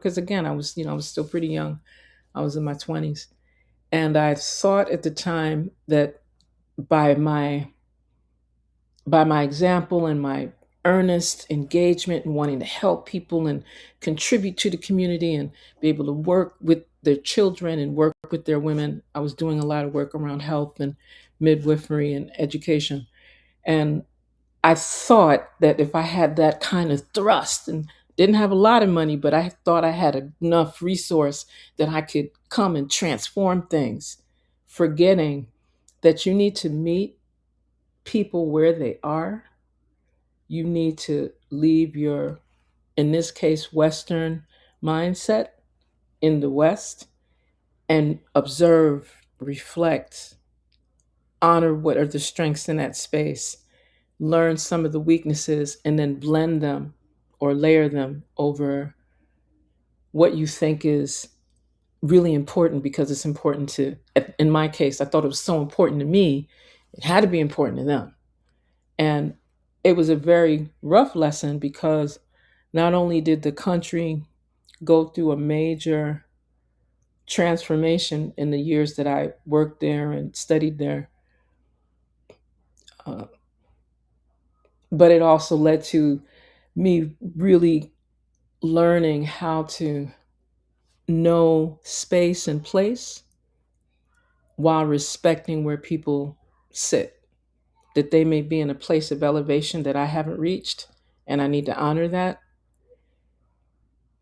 because again, I was still pretty young. I was in my 20s. And I thought at the time that by my by my example and my earnest engagement and wanting to help people and contribute to the community and be able to work with their children and work with their women. I was doing a lot of work around health and midwifery and education. And I thought that if I had that kind of thrust and didn't have a lot of money, but I thought I had enough resource that I could come and transform things, forgetting that you need to meet people where they are. You need to leave your, in this case, Western mindset in the West and observe, reflect, honor what are the strengths in that space, learn some of the weaknesses, and then blend them or layer them over what you think is really important because it's important to, in my case, I thought it was so important to me, it had to be important to them. And it was a very rough lesson because not only did the country go through a major transformation in the years that I worked there and studied there, uh, but it also led to me really learning how to know space and place while respecting where people sit, that they may be in a place of elevation that I haven't reached, and I need to honor that.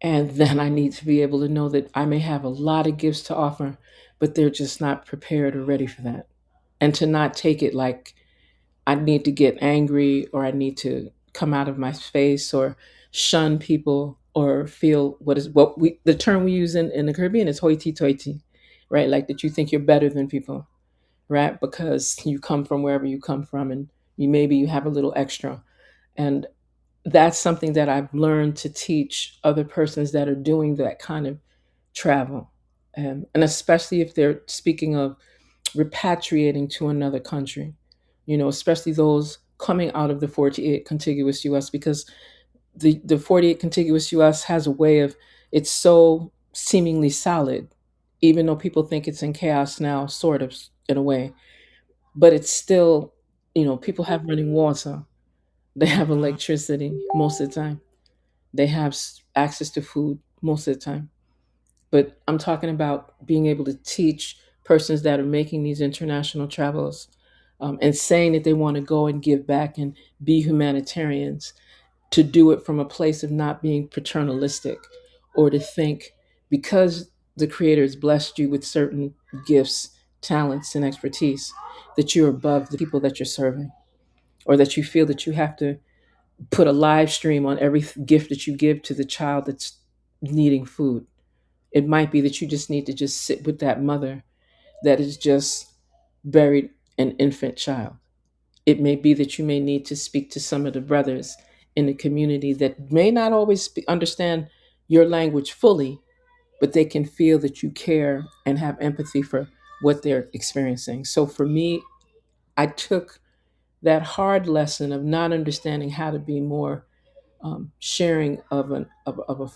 And then I need to be able to know that I may have a lot of gifts to offer, but they're just not prepared or ready for that. And to not take it like I need to get angry or I need to come out of my space or shun people or feel what we the term we use in the Caribbean is hoity toity, right? Like that you think you're better than people, right? Because you come from wherever you come from and you have a little extra. And that's something that I've learned to teach other persons that are doing that kind of travel. And especially if they're speaking of repatriating to another country, especially those coming out of the 48 contiguous US, because the 48 contiguous US has a way of, it's so seemingly solid, even though people think it's in chaos now, sort of in a way, but it's still, people have running water, they have electricity most of the time, they have access to food most of the time. But I'm talking about being able to teach persons that are making these international travels, and saying that they want to go and give back and be humanitarians, to do it from a place of not being paternalistic or to think because the Creator has blessed you with certain gifts, talents, and expertise that you're above the people that you're serving, or that you feel that you have to put a live stream on every gift that you give to the child that's needing food. It might be that you just need to just sit with that mother that is just buried an infant child. It may be that you may need to speak to some of the brothers in the community that may not always understand your language fully, but they can feel that you care and have empathy for what they're experiencing. So for me, I took that hard lesson of not understanding how to be more sharing of a